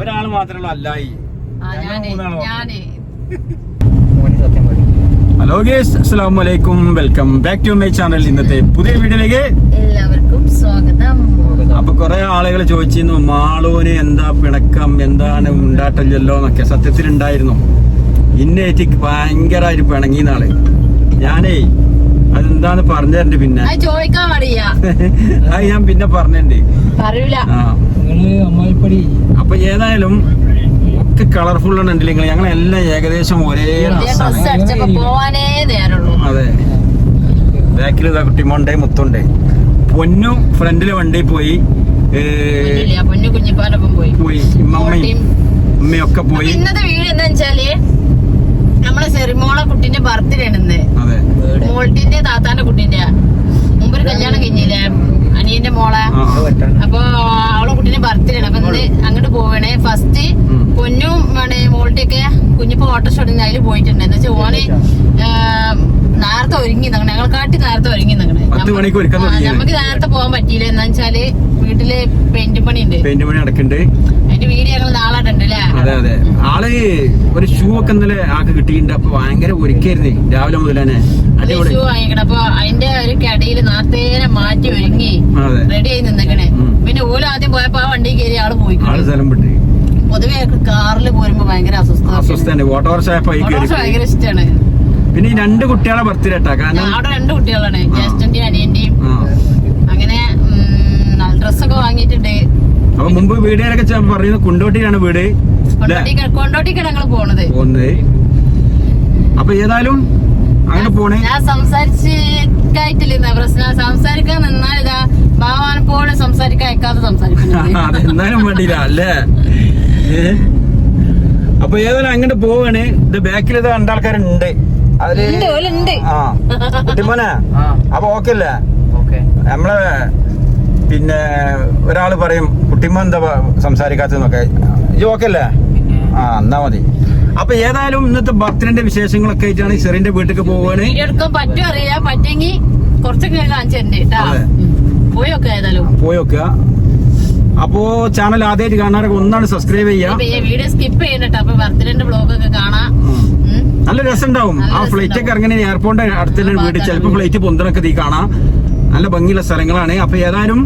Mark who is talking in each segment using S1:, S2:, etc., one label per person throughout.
S1: ഒരാൾ മാത്രമേ അല്ലായി. Hello guys, അസ്സലാമു അലൈക്കും. Welcome back to my channel. ഇന്നത്തെ പുതിയ വീഡിയോയിലേക്ക്
S2: എല്ലാവർക്കും സ്വാഗതം.
S1: അപ്പൊ കുറെ ആളുകൾ ചോദിച്ചിരുന്നു, മാളൂന് എന്താ പിണക്കം, എന്താണ് ഉണ്ടാട്ടല്ലോ എന്നൊക്കെ. സത്യത്തിലുണ്ടായിരുന്നു. ഇന്നേറ്റ് ഭയങ്കരമായിട്ട് പിണങ്ങി നാള്. ഞാനേ അതെന്താന്ന് പറഞ്ഞിട്ടുണ്ട്. പിന്നെ
S2: ചോദിക്കാൻ പാടില്ല,
S1: അത് ഞാൻ പിന്നെ പറഞ്ഞിട്ടുണ്ട്.
S2: പറയൂല.
S1: അപ്പൊ ഏതായാലും ഒക്കെ കളർഫുൾ ആണ് ഉണ്ടല്ലേ. ഞങ്ങളെല്ലാം ഏകദേശം ഒരേ ഡ്രസ്സാണ്.
S2: പോവാനേ നേരുള്ളൂ.
S1: അതെ, ബാക്കിൽ ഇതാ കുട്ടിമോണ്ടേ മുത്തുണ്ടേ. പൊന്നു ഫ്രണ്ടില് വണ്ടി പോയി,
S2: പൊന്നു കുഞ്ഞിപ്പാനൊപ്പം പോയി,
S1: ഉമ്മയും ഉമ്മയൊക്കെ പോയി.
S2: ഇന്നത്തെ വീഡിയോ എന്താ വെച്ചാല് നമ്മളെ സെറിമോളെ കുട്ടീന്റെ ബർത്ത്ഡേ ആണ്.
S1: അതെ,
S2: മോൾട്ടിന്റെ താത്താന്റെ കുട്ടീന്റെ മുമ്പൊരു കല്യാണം കഴിഞ്ഞില്ലേ, അനിയന്റെ മോളെ. അപ്പൊ അവളെ കുട്ടീന്റെ ബർത്ത്ഡേ ആണ്. അപ്പൊ ഇന്ന് അങ്ങോട്ട് പോവണേ. ഫസ്റ്റ് പൊന്നും മോൾട്ടിയൊക്കെ കുഞ്ഞിപ്പോ ഓട്ടോറിക്ഷ അതിൽ പോയിട്ടുണ്ട്. എന്താ വെച്ചാൽ ഓന് നേരത്തെ ഒരുങ്ങി നിങ്ങണേ, ഞങ്ങൾക്കാട്ടി നേരത്തെ ഒരുങ്ങി നിങ്ങണേ. നമുക്ക് നേരത്തെ പോകാൻ പറ്റിയില്ല. എന്താ വെച്ചാല് വീട്ടില് പെയിന്റ് പണി ഉണ്ട്,
S1: പെയിന്റ് പണി നടക്കുന്നുണ്ട്.
S2: അതിന്റെ വീഡിയോ ഞങ്ങൾ നാളെ ഉണ്ടല്ലേ.
S1: അതെ അതെ, ആള് ഒരു ഷൂ ഒക്കെ ഇന്നലെ ആൾക്ക് കിട്ടിയിട്ടുണ്ട്. അപ്പൊ ഭയങ്കര ഒരുക്കായിരുന്നേ രാവിലെ മുതൽ തന്നെ.
S2: ഷൂ വാങ്ങിക്കണം. അപ്പൊ അതിന്റെ ഒരു കടയിൽ നേരത്തേനെ മാറ്റി ഒരുങ്ങി റെഡി ആയി നിന്നേക്കണേ. പിന്നെ ഓല് ആദ്യം പോയപ്പോ ആ വണ്ടി കയറി ആള് പോയി.
S1: സ്ഥലം വിട്ട്
S2: പൊതുവെ കാറിൽ പോരുമ്പോ ഭയങ്കര
S1: അസ്വസ്ഥ. ഓട്ടോറിക്ഷ
S2: ഭയങ്കര ഇഷ്ടമാണ്.
S1: പിന്നെ ഈ 2 കുട്ടികളെ ബർത്ത്ഡേ ഇട്ടാ. കാരണം
S2: അവിടെ 2 കുട്ടികളാണ്, ജ്യേഷ്ഠന്റെയും അനിയന്റെയും. അങ്ങനെ ഡ്രസ്സൊക്കെ വാങ്ങിയിട്ടുണ്ട്.
S1: അപ്പൊ മുമ്പ് വീടുകാരൊക്കെ പറയുന്നത് കുണ്ടോട്ടിയിലാണ് വീട്.
S2: കൊണ്ടോട്ടിക്കാണ് ഞങ്ങള് പോണത്.
S1: അപ്പൊ ഏതായാലും അങ്ങനെ പോണേ.
S2: ഞാൻ സംസാരിച്ചിട്ടായിട്ടില്ല പ്രശ്നം. സംസാരിക്കാൻ നിന്നാൽ ഇതാ ഭാവാനപ്പോഴും സംസാരിക്കാൻ അയക്കാതെ സംസാരിക്കുന്നു.
S1: അതെന്നാലും വേണ്ടിയില്ല അല്ലേ. അപ്പൊ ഏതായാലും അങ്ങോട്ട് പോവാണ്. ഇത് ബാക്കിൽ ഇത് 2 ആൾക്കാരുണ്ട്. കുട്ടിമോനെ അപ്പൊ ഓക്കെ അല്ലേ? നമ്മളെ പിന്നെ ഒരാള് പറയും കുട്ടിമോ എന്താ സംസാരിക്കാത്തന്നൊക്കെ. ഇത് ഓക്കെ അല്ലേ? എന്നാ മതി. അപ്പൊ ഏതായാലും ഇന്നത്തെ ബർത്ത്ഡേന്റെ വിശേഷങ്ങളൊക്കെ ആയിട്ടാണ് ചെറിന്റെ വീട്ടിലേക്ക് പോവാണ്.
S2: പറ്റെങ്കിൽ കുറച്ചൊക്കെ
S1: പോയൊക്കെ. അപ്പോ ചാനൽ ആദ്യമായിട്ട് കാണാറൊക്കെ ഒന്നാണ് സബ്സ്ക്രൈബ് ചെയ്യാം.
S2: വീഡിയോ സ്കിപ്പ് ചെയ്യണ്ട. അപ്പൊ ബർത്ത്ഡേന്റെ ബ്ലോഗ് ഒക്കെ കാണാം.
S1: നല്ല രസം ഉണ്ടാവും. ആ ഫ്ലൈറ്റ് ഒക്കെ ഇറങ്ങി എയർപോർട്ടിന്റെ അടുത്തുള്ള വീട്. ചിലപ്പോ ഫ്ലൈറ്റ് പൊന്തനൊക്കെ തീ കാണാം. നല്ല ഭംഗിയുള്ള സ്ഥലങ്ങളാണ്. അപ്പൊ ഏതായാലും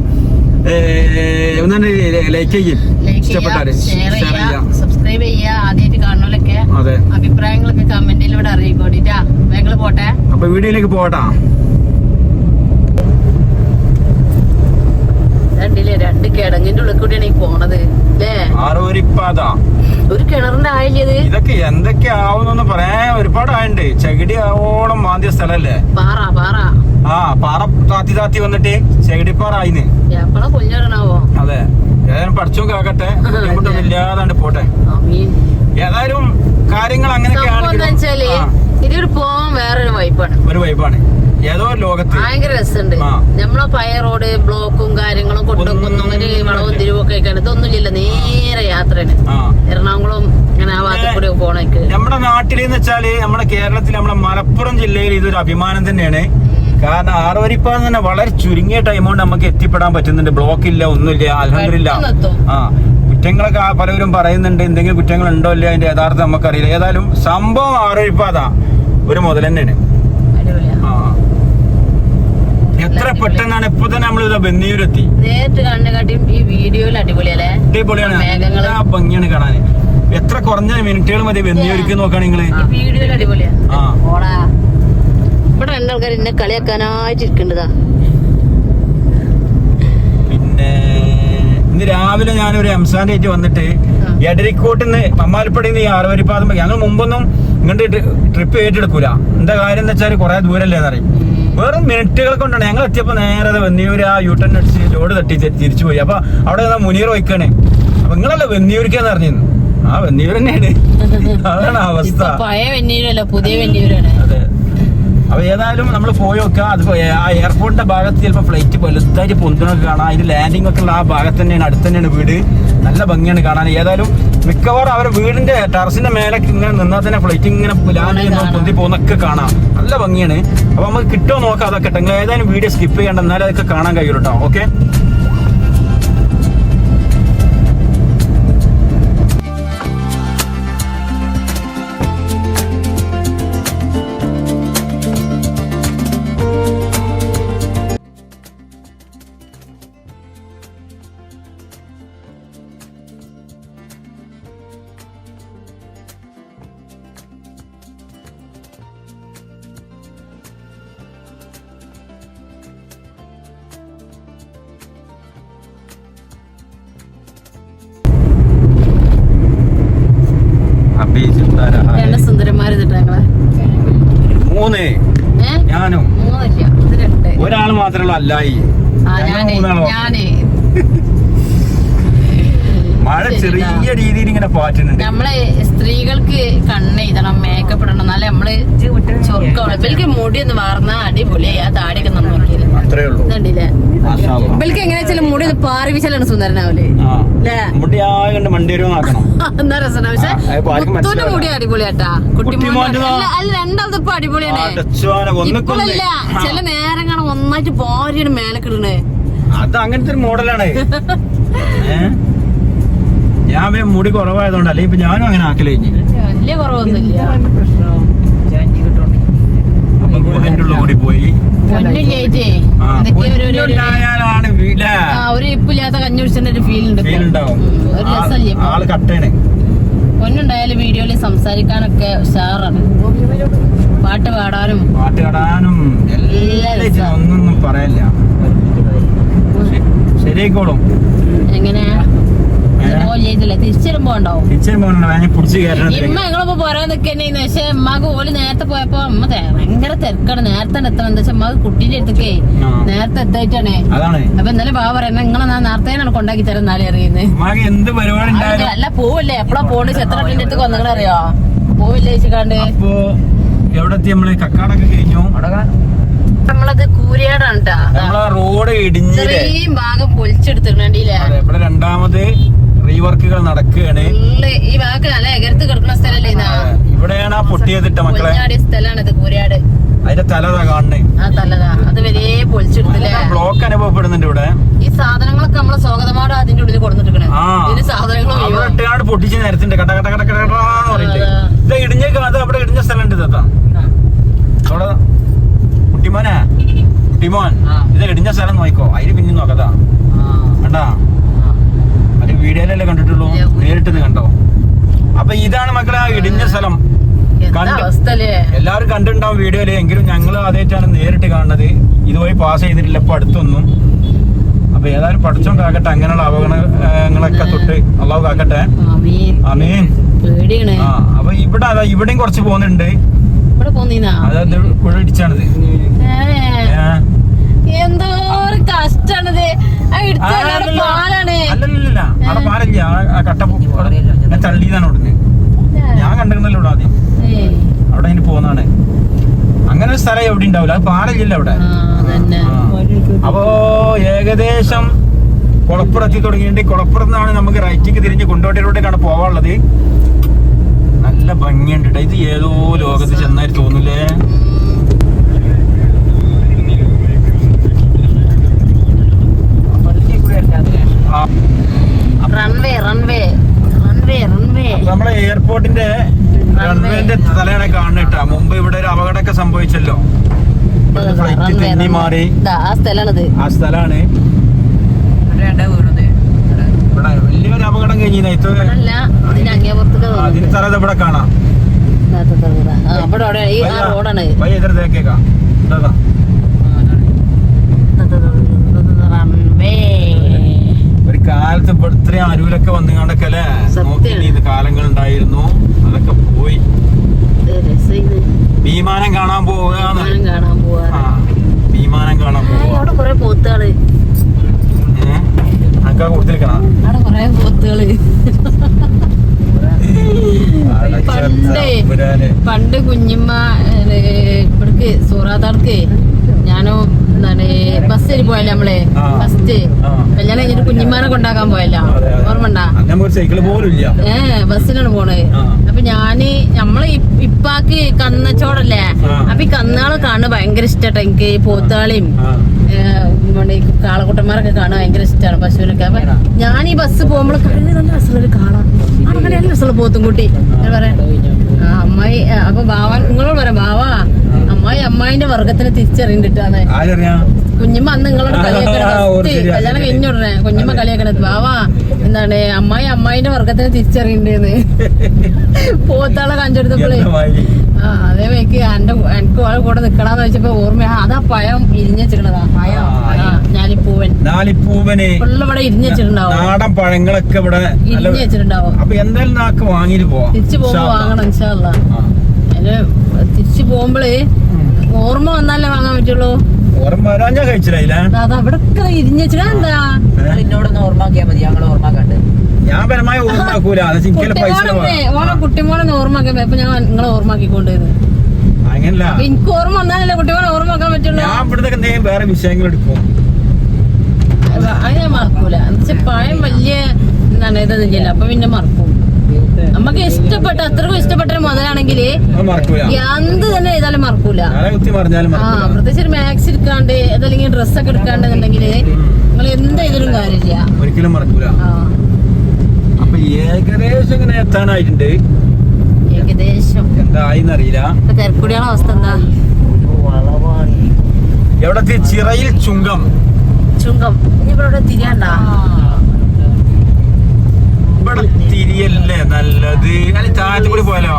S1: ലൈക്ക് ചെയ്യും, ഇഷ്ടപ്പെട്ടാല്
S2: സബ്സ്ക്രൈബ് ചെയ്യുക. ആദ്യമായിട്ട് കാണുന്നവരൊക്കെ അഭിപ്രായങ്ങളൊക്കെ കമന്റിലൂടെ അറിയിക്കോട്ടിട്ടാ. ഞങ്ങള് പോട്ടെ.
S1: അപ്പൊ വീഡിയോയിലേക്ക് പോട്ടാ.
S2: രണ്ടില്ലേ 2 കിടങ്ങിന്റെ ഉള്ളിൽ കൂടിയാണ് ഈ പോണത് അല്ലേ. ഒരു കിണറിന്റെ ആയില്ലേ
S1: ഇതൊക്കെ എന്തൊക്കെ ആവുന്നൊന്നും പറയാൻ ഒരുപാട് ആയുണ്ട്. ചകിടി ആവോളം മാന്തിയ സ്ഥലല്ലേ. പാറ താത്തി വന്നിട്ട് ചകിടിപ്പാറ ആയിന്ന്.
S2: എപ്പോഴാ കൊല്ലണാവോ.
S1: അതെ, ഏതായാലും പഠിച്ചോ കാക്കട്ടെ, ഇല്ലാതാണ്ട് പോട്ടെ. ഏതായാലും കാര്യങ്ങൾ അങ്ങനെയൊക്കെയാണ്.
S2: ഇതൊരു പോവാൻ വേറൊരു വൈബാണ്.
S1: ഒരു വൈബാണ്. ഏതോ ലോകത്ത് ഭയങ്കര
S2: രസമുണ്ട്. നമ്മളെ പഴയ റോഡ് ബ്ലോക്കും കാര്യങ്ങളും കൊണ്ടുവെക്കുന്നു. അങ്ങനെ വളവും തിരിവൊക്കെ ഇതൊന്നുമില്ല, നേരെ യാത്രയാണ്. എറണാകുളം ഇങ്ങനെ ആ ഭാഗത്ത് കൂടെ പോണേക്ക്.
S1: നമ്മുടെ നാട്ടിലെന്ന് വെച്ചാല് നമ്മുടെ കേരളത്തിൽ നമ്മുടെ മലപ്പുറം ജില്ലയിൽ ഇതൊരു അഭിമാനം തന്നെയാണ്. കാരണം ആറുവരിപ്പാന്ന് തന്നെ വളരെ ചുരുങ്ങിയ ടൈം കൊണ്ട് നമുക്ക് എത്തിപ്പെടാൻ പറ്റുന്നുണ്ട്. ബ്ലോക്ക് ഇല്ല, ഒന്നുമില്ല, അൽഹംദുലില്ലാഹ്. കുറ്റങ്ങളൊക്കെ പലവരും പറയുന്നുണ്ട്. എന്തെങ്കിലും കുറ്റങ്ങൾ ഉണ്ടോ ഇല്ല അതിന്റെ യഥാർത്ഥം നമുക്കറിയില്ല. ഏതായാലും സംഭവം ആറുവരിപ്പാതാ ഒരു മുതൽ തന്നെയാണ്. എത്ര പെട്ടെന്നാണ് ഇപ്പൊ തന്നെ നമ്മൾ ബന്നിയൂരെത്തി. അടിപൊളിയാണ്, ഭംഗിയാണ് കാണാൻ. എത്ര കുറഞ്ഞ മിനിറ്റുകൾ മതി ബന്നിയൂർക്ക് നോക്കാൻ നിങ്ങള്.
S2: ഇവിടെ 2 ആൾക്കാർ എന്നെ കളിയാക്കാനായിട്ട് ഇരിക്കേണ്ടതാ.
S1: പിന്നെ ഇന്ന് രാവിലെ ഞാനൊരു എംസാന്റെ ആയിട്ട് വന്നിട്ട് എടരിക്കോട്ടിന്ന് മമ്മാലിപ്പടിയിൽ നിന്ന് ഈ ആറുവരിപ്പാതം ഞങ്ങൾ മുമ്പൊന്നും ഇങ്ങോട്ട് ട്രിപ്പ് ഏറ്റെടുക്കൂല. എന്താ കാര്യം എന്ന് വെച്ചാൽ കുറെ ദൂരല്ലേ എന്നറിയും. വെറും മിനിറ്റുകൾ കൊണ്ടാണ് ഞങ്ങൾ എത്തിയപ്പോ നേരെ വെന്നിയൂര് ആ യൂട്ടൺ അടിച്ച് ലോഡ് തട്ടി തിരിച്ചു പോയി. അപ്പൊ അവിടെ മുനീർ വയ്ക്കാണ്. അപ്പൊ നിങ്ങളല്ല വെന്നിയൂരിക്കാന്ന് അറിഞ്ഞിരുന്നു. ആ വെന്നിയൂർ തന്നെയാണ്. അതാണ് അവസ്ഥ. അതെ. അപ്പൊ ഏതായാലും നമ്മൾ പോയി നോക്കുക. അത് ആ എയർപോർട്ടിന്റെ ഭാഗത്ത് ചിലപ്പോൾ ഫ്ലൈറ്റ് വലുതായിട്ട് പൊന്തുണൊക്കെ കാണാം. അതിന്റെ ലാൻഡിംഗ് ഒക്കെ ഉള്ള ആ ഭാഗത്ത് തന്നെയാണ്, അടുത്ത് തന്നെയാണ് വീട്. നല്ല ഭംഗിയാണ് കാണാൻ. ഏതായാലും മിക്കവാറും അവരുടെ വീടിന്റെ ടെറസിന്റെ മേലെ ഇങ്ങനെ നിന്നാൽ തന്നെ ഫ്ലൈറ്റ് ഇങ്ങനെ ലാൻഡ് ചെയ്യുന്ന പൊന്തി പോകുന്നൊക്കെ കാണാം. നല്ല ഭംഗിയാണ്. അപ്പൊ നമുക്ക് കിട്ടുമോ നോക്കാം. അതൊക്കെ നിങ്ങൾ ഏതായാലും വീഡിയോ സ്കിപ്പ് ചെയ്യണ്ട, എന്നാലും അതൊക്കെ കാണാൻ കഴിയുള്ളൂ കേട്ടോ. ഓക്കെ.
S2: രണ്ട് സുന്ദരന്മാര് ഇതിട്ട് ഞങ്ങളെ
S1: 3 ഞാനും
S2: 3 ഇത് 2
S1: ഒരാള് മാത്രമല്ല അല്ലായി
S2: ഞാന്
S1: മഴ ചെറിയ രീതിയിൽ ഇങ്ങനെ പാറ്റുന്നുണ്ട്.
S2: നമ്മളെ സ്ത്രീകൾക്ക് കണ്ണ് എഴുതണം, മേക്കപ്പ് ഇടണം, എന്നാലും നമ്മള് ചൊർക്കം. ഇവർക്ക് മുടി ഒന്ന് വാർന്ന അടിപൊളി. ആ താടിയൊക്കെ നന്നു നോക്കിയില്ലേ,
S1: അത്രേ ഉള്ളൂ.
S2: കണ്ടില്ലേ? ഇവർക്ക് എങ്ങനെയാ വെച്ചാൽ മുടി ഒന്ന് പാറി വിശാലാണ് സുന്ദരനാവൂലേ
S1: മുടി ആകണ്ട് മണ്ടി വരുമോ നോക്കണം.
S2: എന്നാ രസം. പക്ഷെ മുത്തൂന്റെ മുടി അടിപൊളിയാട്ടാ. കുട്ടിമോന്റെ അല്ല, രണ്ടാമത് ഇപ്പൊ അടിപൊളിയാണ്. ഇപ്പോഴല്ല, ചില നേരങ്ങളാണ് ഒന്നായിട്ട് ഭാര്യയുടെ മേലക്കിടണേ.
S1: അത് അങ്ങനത്തെ ഒരു മോഡലാണ്. ഞാൻ മുടി കുറവായതുകൊണ്ടല്ലേ ഇപ്പൊ ഞാനും അങ്ങനെ ആക്കലേ.
S2: വലിയ കുറവൊന്നുമില്ല.
S1: അപ്പൊ ഗുഹന്റെ ഉള്ളിൽ കൂടി പോയി
S2: ഒരു ഇപ്പില്ലാത്ത കഞ്ഞി കുടിച്ചതിന്റെ ഒരു ഫീൽ ഉണ്ട്. ഒരു രസമല്ലേ
S1: ആള് കട്ടേണ്.
S2: പൊന്നുണ്ടായാലും വീഡിയോയില് സംസാരിക്കാനൊക്കെ ഉഷാറാണ്. പാട്ട് പാടാനും
S1: ഒന്നും പറയല്ല. ശരിയായിക്കോളും.
S2: എങ്ങനെയാ തിരിച്ചുവരുമ്പോ ഉണ്ടാവും. ഇമ്മ ഞങ്ങളിപ്പോ പറയാൻ നിക്കന്നെന്ന്. പക്ഷെ അമ്മക്ക് ഓല് നേരത്തെ പോയപ്പോ അമ്മ ഭയങ്കര തിരക്കാണ്. നേരത്തെ എത്തണം. എന്താ വെച്ചാൽ അമ്മക്ക് കുട്ടീന്റെ അടുത്തേക്കേ നേരത്തെ എത്തായിട്ടാണ്. അപ്പൊ എന്നാലും ബാബ പറയുന്നത് നിങ്ങളെ ഞാൻ നേരത്തെ കൊണ്ടാക്കി തരാൻ നാളെ അറിയുന്നത്. അല്ല പോവല്ലേ, എപ്പഴാ പോണ്ട്? ചെത്രട്ടിന്റെ അടുത്ത് വന്നിങ്ങനെ അറിയോ? പോവില്ലേ ചോദിച്ചാണ്ട്
S1: കക്കാടൊക്കെ കഴിഞ്ഞു.
S2: നമ്മളത് കൂരിയാടാണ് ട്ടാ.
S1: റോഡ്
S2: ഇത്രയും ഭാഗം പൊളിച്ചെടുത്തിട്ടുണ്ടീല്ലേ.
S1: ഇവിടെ രണ്ടാമത് റീവർക്കുകൾ നടക്കുകയാണ്.
S2: ഈ ഭാഗത്ത് നല്ല എകരത്ത് കിടക്കുന്ന സ്ഥലല്ലേ
S1: ഇവിടെയാണ് ആ പൊട്ടിയതിട്ട മക്കളെ
S2: സ്ഥലമാണിത് കൂരിയാട്.
S1: അതിന്റെ തലതാ കാണണേ.
S2: ആ തലതാ അത് വരെ പൊളിച്ചെടുത്തില്ലേ.
S1: ബ്ലോക്ക് അനുഭവപ്പെടുന്നുണ്ട് ഇവിടെ.
S2: ഈ സാധനങ്ങളൊക്കെ നമ്മളെ സ്വാഗതമാട് അതിന്റെ ഉള്ളിൽ കൊടുത്തിട്ടുണ്ട്.
S1: സാധനങ്ങൾ പൊട്ടിച്ച് നേരത്തിന്റെ കട്ട കട്ട കട്ട കട്ടാന്ന് പറഞ്ഞിട്ട് ഇത് ഇടിഞ്ഞ അവിടെ ഇടിഞ്ഞ സ്ഥലം ഉണ്ട്. ഇതാ അവിടെ കുട്ടിമോൻ ഇത് ഇടിഞ്ഞ സ്ഥലം നോക്കോ. അതിന് പിന്നെ നോക്കതാ കണ്ടാ. അത് വീഡിയോയിലല്ലേ കണ്ടിട്ടുള്ളൂ, നേരിട്ട് കണ്ടോ? അപ്പൊ ഇതാണ് മക്കളെ ആ ഇടിഞ്ഞ സ്ഥലം. എല്ലാവരും കണ്ടിട്ടുണ്ടാവും വീഡിയോയില്. എങ്കിലും ഞങ്ങൾ ആദ്യമായിട്ടാണ് നേരിട്ട് കാണുന്നത്. ഇതുവഴി പാസ് ചെയ്തിട്ടില്ല ഇപ്പൊ അടുത്തൊന്നും. അപ്പൊ ഏതായാലും പഠിച്ചോൻ കാക്കട്ടെ. അങ്ങനെയുള്ള അപകടങ്ങളൊക്കെ തൊട്ട് അള്ളാഹു കാക്കട്ടെ. ആമീൻ. അപ്പൊ ഇവിടെ അതാ ഇവിടെയും കുറച്ച് പോകുന്നുണ്ട്. അതായത് പുഴ ഇടിച്ചാണിത്.
S2: എന്തോ കഷ്ടാണത്.
S1: അല്ലല്ല അവിടെ പാലില്ല. ആ കട്ട തള്ളിയതാണ് അവിടുന്ന്. ഞാൻ കണ്ടിരുന്നല്ലോ ഇവിടെ ആദ്യം. അവിടെ ഇനി പോകുന്നതാണ്. അങ്ങനെ ഒരു സ്ഥലം എവിടെ ഉണ്ടാവില്ല. അത് പാലില്ല അവിടെ. അപ്പോ ഏകദേശം കുളപ്പുറത്തി തുടങ്ങിയിട്ട് കുളപ്പുറത്താണ് നമുക്ക് റൈറ്റിക്ക് തിരിഞ്ഞ് കൊണ്ടോട്ടിയിലൂടെയാണ് പോവാനുള്ളത്. നല്ല ഭംഗിയുണ്ട്. ഇത് ഏതോ ലോകത്ത് ചെന്നായി തോന്നില്ലേ. നമ്മളെ എയർപോർട്ടിന്റെ റൺവേന്റെ തലയാണ് കാണുന്നിട്ടാ. മുമ്പ് ഇവിടെ ഒരു അപകടമൊക്കെ സംഭവിച്ചല്ലോ. ഫ്ലൈറ്റ് തെന്നി മാറി. ആ സ്ഥലാണ് ഇവിടെ വലിയൊരു അപകടം കഴിഞ്ഞ അതിന് തല ഇവിടെ കാണാം. ഒരു കാലത്ത് ഇപ്പൊ ഇത്രയും അരൂരൊക്കെ വന്നുകൊണ്ടൊക്കെ അല്ലേ നോക്കി കാലങ്ങൾ ഉണ്ടായിരുന്നു. അതൊക്കെ പോയി. വിമാനം കാണാൻ പോവുകയാണ്. വിമാനം കാണാൻ പോവുക. അനക്കാ കൊടുത്തിരിക്കണം.
S2: പണ്ട് കുഞ്ഞിമ്മ ഇവിടേക്ക് സൂറാത്താർക്ക് ഞാനോ എന്താണ് ബസ്സിൽ പോയല്ലേ നമ്മള് ഫസ്റ്റ് കല്യാണം കഴിഞ്ഞിട്ട് കുഞ്ഞിമാനെ കൊണ്ടാക്കാൻ പോയല്ലോ, ഓർമ്മണ്ടാ? ബസ്സിലാണ് പോണത്. അപ്പൊ നമ്മള് ഇപ്പാക്ക് കന്നച്ചോടല്ലേ, അപ്പൊ ഈ കന്നുകാളെ കാണുന്നത് ഭയങ്കര ഇഷ്ടാട്ടോ എനിക്ക്. പോത്താളിയും കാളക്കുട്ടന്മാരൊക്കെ കാണാൻ ഭയങ്കര ഇഷ്ടമാണ്, പശുവിനൊക്കെ. അപ്പൊ ഞാൻ ഈ ബസ് പോകുമ്പോൾ നല്ല രസമുള്ള കാണാം. അങ്ങനെ നല്ല രസമുള്ള പോത്തും കുട്ടി പറയാം അമ്മായി. അപ്പൊ ബാവ നിങ്ങളോട് പറയാം, ബാവാ അമ്മായിന്റെ വർഗത്തിനെ തിരിച്ചറിയണ്ടിട്ടാണ്. കുഞ്ഞിമ്മ അന്ന് നിങ്ങളോട് കല്യാണം കഴിഞ്ഞുടനെ കുഞ്ഞിമ്മ കളിയാക്കണത് വാവാ എന്താണ് അമ്മായിന്റെ വർഗത്തിനെ തിരിച്ചറിയണ്ടേന്ന് പോത്താളെ കാണിച്ചെടുത്തപ്പോളേ അതേ വയ്ക്ക് എനിക്ക് കൂടെ നിക്കണാന്ന് വെച്ചപ്പോ ഓർമ്മ അതാ പഴം ഇരിഞ്ഞു വെച്ചിട്ടുള്ളതാ ഞാലിപ്പൂവന് ഫുള്ള് ഇവിടെ ഇരിഞ്ഞു വെച്ചിട്ടുണ്ടാവും
S1: നാടൻ പഴങ്ങളൊക്കെ ഇവിടെ
S2: ഇരിഞ്ഞു വെച്ചിട്ടുണ്ടാവും.
S1: അപ്പൊ എന്തായാലും നാക്ക് വാങ്ങിട്ട് പോവാം.
S2: തിരിച്ചു പോകുമ്പോ വാങ്ങണം ഇൻഷാ അല്ലാ. അതിന് തിരിച്ചു പോകുമ്പോളേ ഓർമ്മ വന്നാലേ വാങ്ങാൻ പറ്റുള്ളൂ.
S1: ഓർമ്മ വരാൻ ഞാൻ കഴിച്ചില്ല.
S2: അത് അവിടെ ഇരിഞ്ഞു വെച്ചിട്ടാ എന്താ
S3: എന്നോടൊന്ന് ഓർമ്മാക്കിയാ മതി. ഞങ്ങൾ ഓർമ്മാക്കണ്ട്.
S1: ഞാൻ പരമായി ഓർമ്മാക്കൂല.
S2: ഓരോ കുട്ടിമോളെ ഓർമ്മാക്കിയപ്പോ ഇപ്പൊ ഞാൻ നിങ്ങളെ ഓർമ്മാക്കിക്കൊണ്ടിരുന്നു.
S1: അങ്ങനല്ല,
S2: എനിക്ക് ഓർമ്മ വന്നാലല്ലേ കുട്ടിമോളെ ഓർമ്മാക്കാൻ പറ്റുള്ളൂ.
S1: ഞാൻ ഇവിടുത്തെ എന്തെങ്കിലും വേറെ വിഷയങ്ങൾ എടുക്കും.
S2: അത് ഞാൻ മറക്കൂല. എന്നുവെച്ചാ പഴം വലിയ എന്താണ് ഇതൊന്നുമില്ല. അപ്പൊ പിന്നെ മറക്കും. നമുക്ക് ഇഷ്ടപ്പെട്ട അത്രക്കും ഇഷ്ടപ്പെട്ട ഒരു മുതലാണെങ്കിൽ എന്ത് തന്നെ ചെയ്താലും മറക്കൂല. പ്രത്യേകിച്ച് ഒരു മാക്സ് എടുക്കാണ്ട് അതല്ലെങ്കിൽ ഡ്രസ്സൊക്കെ എടുക്കാണ്ടെന്നുണ്ടെങ്കിൽ നിങ്ങൾ എന്ത് ചെയ്താലും കാര്യമില്ല,
S1: ഒരിക്കലും മറക്കൂല. അപ്പൊ ഏകദേശം ഇങ്ങനെ എത്താനായിട്ടുണ്ട്.
S2: ഏകദേശം
S1: എന്തായിന്നറിയില്ല.
S2: തിരക്കുടിയുടെ അവസ്ഥ എന്താ?
S1: എവിടെ ചിറയിൽ ചുങ്കം
S2: ഇനി ഇവിടെ തിരിയാണ്ടാ?
S1: ഇവിടെ തിരിയല്ലേ നല്ലത്. അല്ലെങ്കിൽ താഴത്ത് കൂടി പോയാലോ?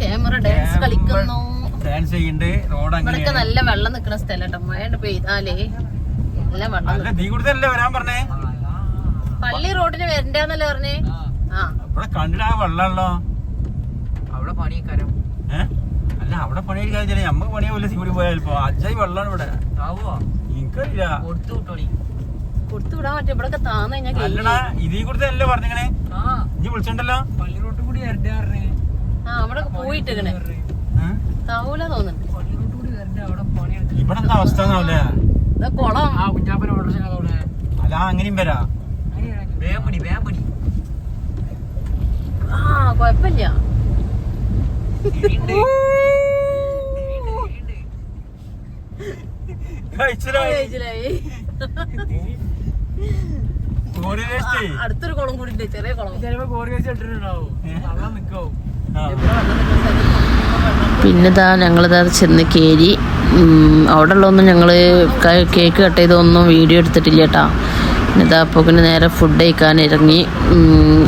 S2: ക്യാമറ ഡാൻസ് കളിക്കുന്നു.
S1: ഡാൻസ് ചെയ്യണ്ട്. റോഡ്
S2: ഇവിടൊക്കെ നല്ല വെള്ളം നിക്കണ സ്ഥലം. മഴ പെയ്താലേ നല്ല വെള്ളം.
S1: നീ കൂടുതലല്ലേ വരാൻ പറഞ്ഞേ?
S2: പള്ളി റോഡിന് വരണ്ടെന്നല്ലേ പറഞ്ഞേ?
S1: ഇവിടെ കണ്ടിട്ട് ആ വെള്ളമുള്ളോ?
S3: അവിടെ പണിക്കാരം
S1: അല്ല, അവിടെ പണി കഴിച്ചാലേ നമ്മക്ക് പണിയെ പോലെ കൂടി പോയാൽ അജായി വെള്ളമാണ് ഇവിടെ. എനിക്കറിയില്ല.
S2: കൊടുത്തു വിടാൻ പറ്റും. ഇവിടെ താന്ന് കഴിഞ്ഞാൽ
S1: അല്ലടാ, ഇതീ കൂടുതലല്ലേ പറഞ്ഞേ? ഇജ്ജ് വിളിച്ചിട്ടുണ്ടല്ലോ
S3: പള്ളി റോട്ട് കൂടി വരണ്ടേ?
S2: അവിടെ പോയിട്ട് താവൂല തോന്നുന്നുണ്ട്.
S1: ഇവിടെ എന്താ അവസ്ഥ?
S2: കുളം
S1: അല്ല, അങ്ങനെയും വരാ.
S2: കൊഴപ്പില്ല. അടുത്തൊരു കുളം കൂടി ഉണ്ട്, ചെറിയ കുളം. പിന്നെതാ ഞങ്ങളിതാ ചെന്ന് കേരി. അവിടെ ഉള്ളതൊന്നും ഞങ്ങള് കേക്ക് കട്ട് ചെയ്തൊന്നും വീഡിയോ എടുത്തിട്ടില്ല കേട്ടാ. ഇതാ അപ്പോൾ പിന്നെ നേരെ ഫുഡ് കഴിക്കാൻ ഇറങ്ങി.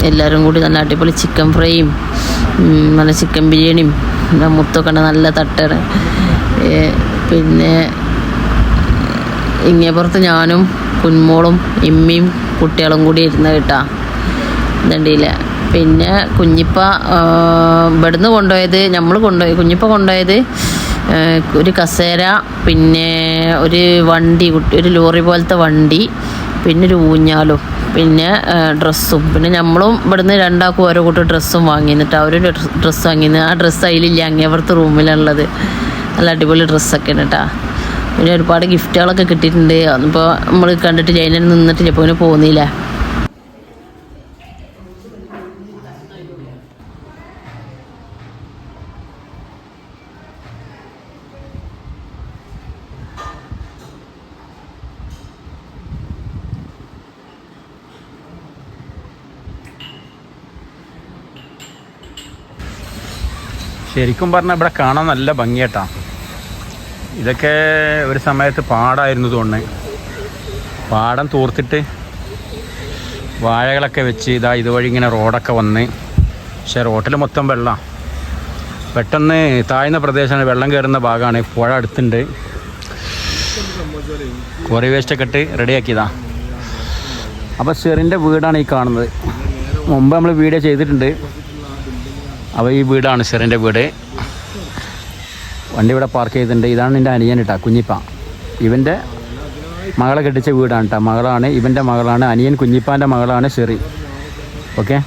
S2: എല്ലാവരും കൂടി നല്ല അടിപൊളി ചിക്കൻ ഫ്രൈയും നല്ല ചിക്കൻ ബിരിയാണിയും മുത്തൊക്കെ ഉണ്ട്, നല്ല തട്ടാണ്. പിന്നെ ഇങ്ങേപ്പുറത്ത് ഞാനും കുഞ്ഞുമോളും ഇമ്മയും കുട്ടികളും കൂടി ഇരുന്ന് കേട്ടാ ഇതുണ്ടില്ല. പിന്നെ കുഞ്ഞിപ്പ ഇവിടുന്ന് കൊണ്ടുപോയത് കുഞ്ഞിപ്പ കൊണ്ടുപോയത് ഒരു കസേര, പിന്നെ ഒരു വണ്ടി, ഒരു ലോറി പോലത്തെ വണ്ടി, പിന്നെ ഒരു ഊഞ്ഞാലും, പിന്നെ ഡ്രസ്സും. പിന്നെ നമ്മളും ഇവിടുന്ന് രണ്ടാൾക്കും ഓരോ കൂട്ടം ഡ്രസ്സും വാങ്ങി. എന്നിട്ട് അവരൊരു ഡ്രസ്സ് വാങ്ങിന്ന്. ആ ഡ്രസ്സ് അതിലില്ല, അങ്ങേപ്പുറത്ത് റൂമിലുള്ളത്. നല്ല അടിപൊളി ഡ്രസ്സൊക്കെ ഉണ്ട് കേട്ടോ. പിന്നെ ഒരുപാട് ഗിഫ്റ്റുകളൊക്കെ കിട്ടിയിട്ടുണ്ട്. അന്നിപ്പോൾ നമ്മൾ കണ്ടിട്ടില്ല, അതിനെ നിന്നിട്ടില്ല, ഇപ്പോൾ ഇങ്ങനെ പോകുന്നില്ല.
S1: ശരിക്കും പറഞ്ഞാൽ ഇവിടെ കാണാൻ നല്ല ഭംഗിയാട്ടാ. ഇതൊക്കെ ഒരു സമയത്ത് പാടമായിരുന്നു തോന്നുന്നത്. പാടം തൂർത്തിട്ട് വാഴകളൊക്കെ വെച്ച് ഇതുവഴി ഇങ്ങനെ റോഡൊക്കെ വന്ന്. പക്ഷേ റോട്ടിൽ മൊത്തം വെള്ളം. പെട്ടെന്ന് താഴ്ന്ന പ്രദേശമാണ്, വെള്ളം കയറുന്ന ഭാഗമാണ്. പുഴ അടുത്തുണ്ട്. കോറി വേസ്റ്റൊക്കെ ഇട്ട് റെഡിയാക്കിയതാ. അപ്പോൾ ഷെറിൻ്റെ വീടാണ് ഈ കാണുന്നത്. മുമ്പ് നമ്മൾ വീഡിയോ ചെയ്തിട്ടുണ്ട്. അപ്പോൾ ഈ വീടാണ് ഷെറിൻ്റെ വീട്. വണ്ടി ഇവിടെ പാർക്ക് ചെയ്തിട്ടുണ്ട്. ഇതാണ് എൻ്റെ അനിയൻ കേട്ടോ, കുഞ്ഞിപ്പ. ഇവൻ്റെ മകളെ കെട്ടിച്ച വീടാണ് കേട്ടോ. മകളാണ്, ഇവൻ്റെ മകളാണ്. അനിയൻ കുഞ്ഞിപ്പാൻ്റെ മകളാണ് ഷെറി. ഓക്കെ.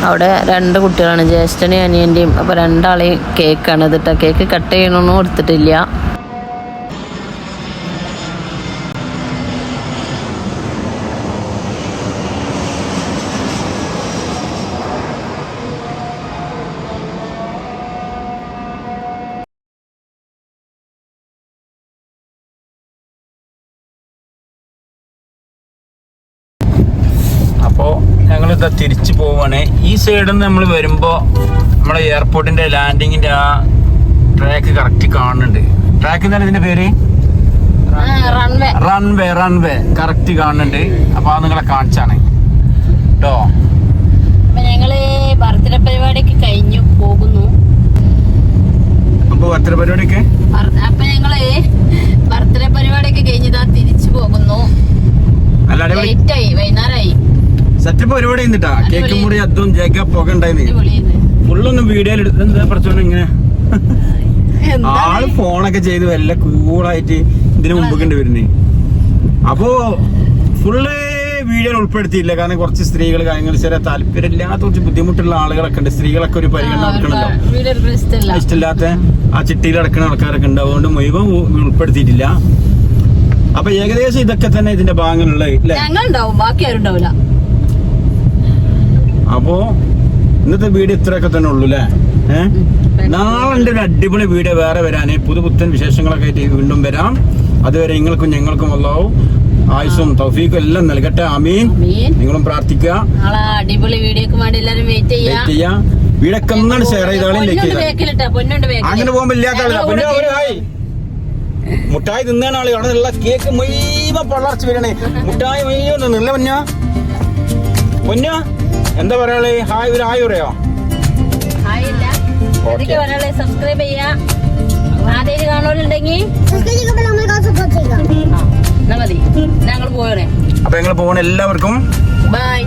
S2: അവിടെ രണ്ട് കുട്ടികളാണ്, ജ്യേഷ്ഠനെയും അനിയൻ്റെയും. അപ്പോൾ രണ്ടാളെയും കേക്കാണ് ഇതിട്ടോ. കേക്ക് കട്ട് ചെയ്യണമെന്നും എടുത്തിട്ടില്ല.
S1: ഇതാ തിരിച്ചു പോവാണ്. ഈ സൈഡിൽ നിന്ന് നമ്മൾ വരുമ്പോ നമ്മളെ എയർപോർട്ടിന്റെ ലാൻഡിങ്ങിന്റെ ആ ട്രാക്ക് കറക്റ്റ് കാണുന്നുണ്ട്. ട്രാക്ക് എന്താണ് ഇതിന്റെ പേര്?
S2: റൺവേ
S1: റൺവേ കറക്റ്റ് കാണുന്നുണ്ട്. അപ്പൊ അത് നിങ്ങളെ കാണിച്ചാണ് കേട്ടോ.
S2: അപ്പൊ ഞങ്ങള് ബർത്ത്ഡേ പരിപാടിയൊക്കെ കഴിഞ്ഞു പോകുന്നു.
S1: അപ്പൊ ബർത്ത്ഡേ പരിപാടിയൊക്കെ
S2: അപ്പൊ ഞങ്ങള് ബർത്ത്ഡേ പരിപാടിയൊക്കെ കഴിഞ്ഞതാ തിരിച്ചു പോകുന്നു.
S1: നല്ല അടിപൊളി
S2: ലേറ്റായി, വൈകുന്നേരമായി.
S1: സെറ്റപ്പ് പരിപാടി ചെയ്യുന്നിട്ടാ. കേക്ക് മുറി അതും ജഗ പുക ഉണ്ടായിരുന്നു.
S2: അടിപൊളിയായിരുന്നു.
S1: ഫുള്ളൊന്നും വീഡിയോയിൽ എടുത്ത് എന്താ പ്രശ്നം ഇങ്ങനെ ആള് ഫോണൊക്കെ ചെയ്ത് വല്ല കൂളായിട്ട് ഇതിന് മുമ്പ് കണ്ടു വരുന്നേ. അപ്പോ ഫുള്ള് വീഡിയോയിൽ ഉൾപ്പെടുത്തിയില്ല. കാരണം കുറച്ച് സ്ത്രീകൾ കാര്യങ്ങൾ ചെറിയ താല്പര്യമില്ലാത്ത കുറച്ച് ബുദ്ധിമുട്ടുള്ള ആളുകളൊക്കെ ഉണ്ട്. സ്ത്രീകളൊക്കെ ഒരു പരിഗണന കൊടുക്കണല്ലോ. ഇഷ്ടമില്ലാത്ത ആ ചിട്ടിയിൽ അടക്കുന്ന ആൾക്കാരൊക്കെ ഉണ്ട്. അതുകൊണ്ട് മുഴുവൻ ഉൾപ്പെടുത്തിയിട്ടില്ല. അപ്പൊ ഏകദേശം ഇതൊക്കെ തന്നെ ഇതിന്റെ ഭാഗങ്ങളുള്ളത് അല്ലേ?
S2: ഞങ്ങളുണ്ടാവും, ബാക്കി ആരും ഉണ്ടാവില്ല.
S1: അപ്പോ ഇന്നത്തെ വീഡിയോ ഇത്രയൊക്കെ തന്നെ ഉള്ളൂ അല്ലേ? നാളെ ഒരു അടിപൊളി വീഡിയോ വേറെ വരാന് പുതുപുത്തൻ വിശേഷങ്ങളൊക്കെ ആയിട്ട് വീണ്ടും വരാം. അതുവരെ നിങ്ങൾക്കും ഞങ്ങൾക്കും അല്ലാഹു ആയുസ്സും തൗഫീഖും എല്ലാം നൽകട്ടെ. ആമീൻ. നിങ്ങളും പ്രാർത്ഥിക്കുക.
S2: അടിപൊളി വീഡിയോക്ക് വേണ്ടി എല്ലാരും വെയിറ്റ് ചെയ്യാം.
S1: വീഡിയോ ഒന്നാണ് ഷെയർ ചെയ്താലും ലൈക്ക് ചെയ്താൽ അങ്ങനെ പോകുമ്പോ ഇല്ലാത്ത ആളില്ല. പിന്നെ മുട്ടായി തിന്നാണ് ആള്. അവിടെ ഉള്ള കേക്ക് മുഴുവൻ പള്ളർച്ച് വരണേ. മുട്ടായി മുഴുവൻ നിന്നില്ല. പൊന്ന എന്താ പറയാളെ? ഹായ്, ഒരു ഹായ് പറയോ?
S2: സബ്സ്ക്രൈബ് ചെയ്യാ. ആദ്യമായിട്ട് കാണുന്നുണ്ടെങ്കിൽ മതി. ഞങ്ങൾ പോയോടെ.
S1: അപ്പൊ ഞങ്ങൾ പോകണ എല്ലാവർക്കും
S2: ബൈ.